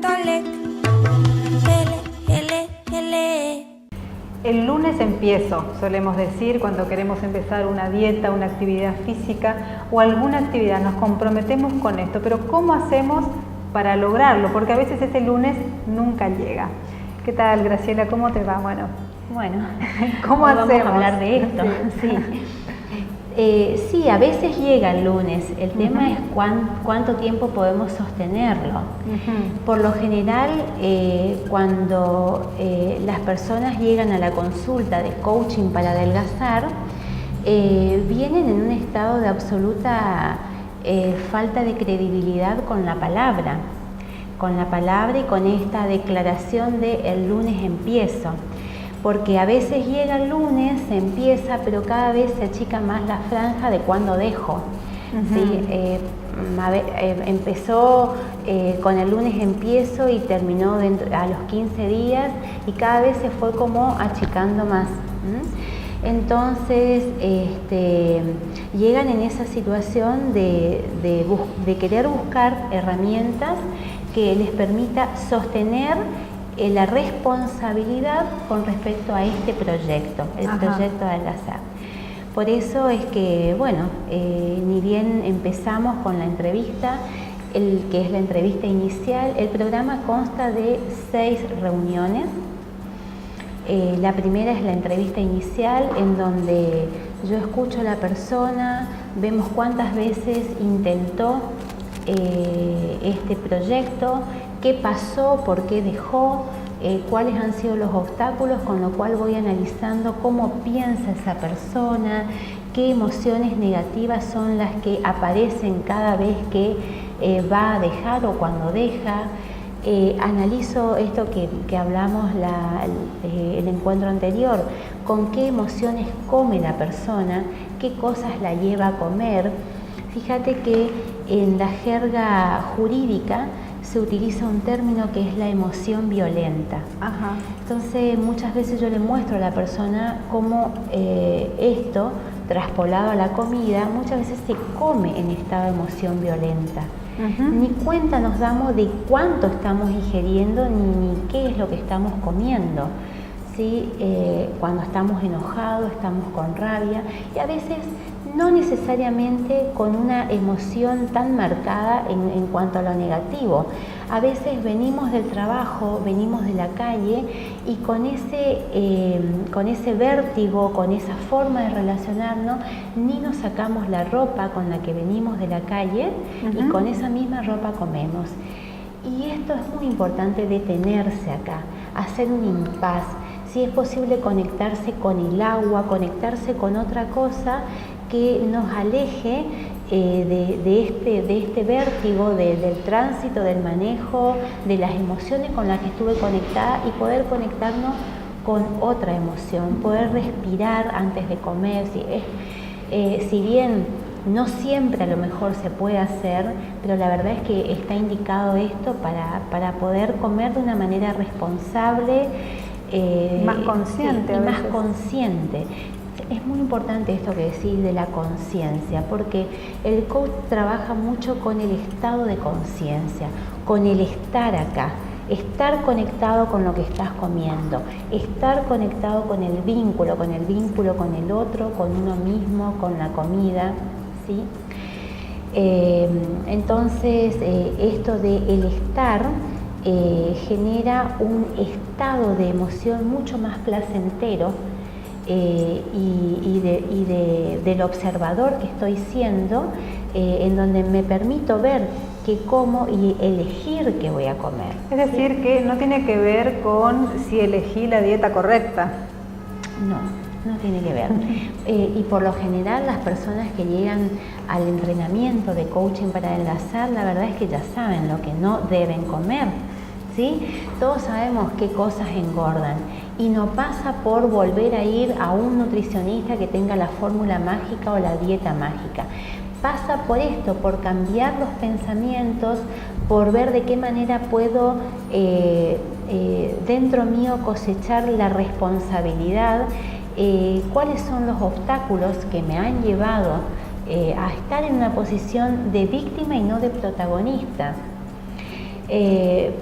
tole. Ele, ele, ele. El lunes empiezo, solemos decir cuando queremos empezar una dieta, una actividad física o alguna actividad, nos comprometemos con esto, pero ¿cómo hacemos para lograrlo? Porque a veces ese lunes nunca llega. ¿Qué tal, Graciela? ¿Cómo te va? Bueno, ¿cómo hacemos? Vamos a hablar de esto. Sí. Sí, a veces llega el lunes. El tema es cuánto tiempo podemos sostenerlo. Por lo general, cuando las personas llegan a la consulta de coaching para adelgazar, vienen en un estado de absoluta falta de credibilidad con la palabra y con esta declaración de el lunes empiezo. Porque a veces llega el lunes, se empieza, pero cada vez se achica más la franja de cuándo dejo. ¿Sí? Empezó con el lunes empiezo y terminó a los 15 días y cada vez se fue como achicando más. Entonces llegan en esa situación de querer buscar herramientas que les permita sostener la responsabilidad con respecto a este proyecto, el proyecto de adelgazar. Por eso es que, bueno, ni bien empezamos con la entrevista, que es la entrevista inicial, el programa consta de 6 reuniones. La primera es la entrevista inicial, en donde yo escucho a la persona, vemos cuántas veces intentó este proyecto, qué pasó, por qué dejó, cuáles han sido los obstáculos, con lo cual voy analizando cómo piensa esa persona, qué emociones negativas son las que aparecen cada vez que va a dejar o cuando deja. Analizo esto que hablamos el encuentro anterior, con qué emociones come la persona, qué cosas la lleva a comer. Fíjate que en la jerga jurídica se utiliza un término que es la emoción violenta. Entonces muchas veces yo le muestro a la persona cómo esto, traspolado a la comida, muchas veces se come en estado de emoción violenta. Ni cuenta nos damos de cuánto estamos ingiriendo ni qué es lo que estamos comiendo. ¿Sí? Cuando estamos enojados, estamos con rabia y a veces no necesariamente con una emoción tan marcada en cuanto a lo negativo. A veces venimos del trabajo, venimos de la calle y con ese vértigo, con esa forma de relacionarnos, ni nos sacamos la ropa con la que venimos de la calle y con esa misma ropa comemos. Y esto es muy importante, detenerse acá, hacer un impas. Si es posible conectarse con el agua, conectarse con otra cosa que nos aleje de este vértigo, del tránsito, del manejo, de las emociones con las que estuve conectada y poder conectarnos con otra emoción, poder respirar antes de comer. Si bien no siempre a lo mejor se puede hacer, pero la verdad es que está indicado esto para poder comer de una manera responsable, más consciente. Y más consciente. Es muy importante esto que decís de la conciencia, porque el coach trabaja mucho con el estado de conciencia, con el estar acá, estar conectado con lo que estás comiendo, estar conectado con el vínculo con el otro, con uno mismo, con la comida, ¿sí? Entonces, esto de el estar genera un estado de emoción mucho más placentero del observador que estoy siendo, en donde me permito ver qué como y elegir qué voy a comer. Es decir, que no tiene que ver con si elegí la dieta correcta. No tiene que ver. Y por lo general las personas que llegan al entrenamiento de coaching para adelgazar, la verdad es que ya saben lo que no deben comer. ¿Sí? Todos sabemos qué cosas engordan y no pasa por volver a ir a un nutricionista que tenga la fórmula mágica o la dieta mágica. Pasa por esto, por cambiar los pensamientos, por ver de qué manera puedo dentro mío cosechar la responsabilidad, cuáles son los obstáculos que me han llevado a estar en una posición de víctima y no de protagonista.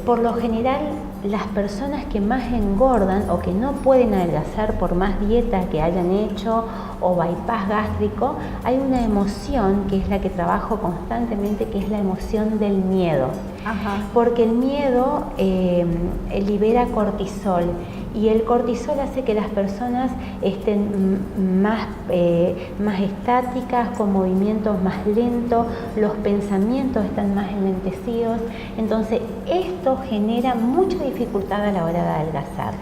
Por lo general, las personas que más engordan o que no pueden adelgazar por más dieta que hayan hecho o bypass gástrico, hay una emoción que es la que trabajo constantemente, que es la emoción del miedo. Ajá. Porque el miedo libera cortisol y el cortisol hace que las personas estén más estáticas, con movimientos más lentos, los pensamientos están más enlentecidos. Entonces esto genera mucha dificultad a la hora de adelgazar.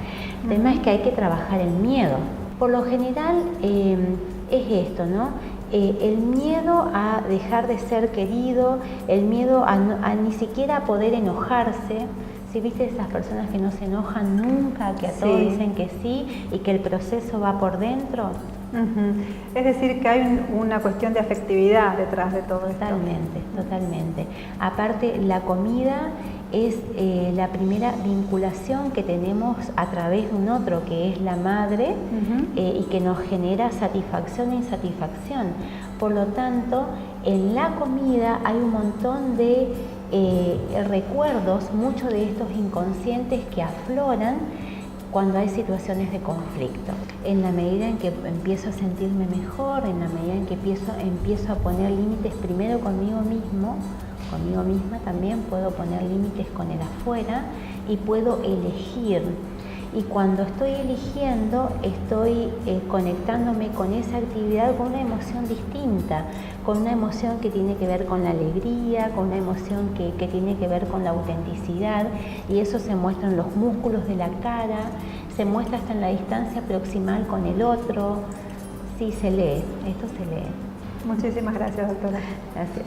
El tema es que hay que trabajar el miedo. Por lo general es esto, ¿no? El miedo a dejar de ser querido, el miedo a ni siquiera poder enojarse. ¿Sí? ¿Viste esas personas que no se enojan nunca, que a todo dicen que sí y que el proceso va por dentro? Es decir, que hay una cuestión de afectividad detrás de todo esto. Totalmente, totalmente. Aparte, la comida es la primera vinculación que tenemos a través de un otro, que es la madre, y que nos genera satisfacción e insatisfacción. Por lo tanto, en la comida hay un montón de recuerdos, muchos de estos inconscientes que afloran cuando hay situaciones de conflicto. En la medida en que empiezo a sentirme mejor, en la medida en que empiezo a poner límites primero conmigo misma también puedo poner límites con el afuera y puedo elegir. Y cuando estoy eligiendo, estoy conectándome con esa actividad con una emoción distinta, con una emoción que tiene que ver con la alegría, con una emoción que tiene que ver con la autenticidad, y eso se muestra en los músculos de la cara, se muestra hasta en la distancia proximal con el otro. Sí, se lee, esto se lee. Muchísimas gracias, doctora. Gracias.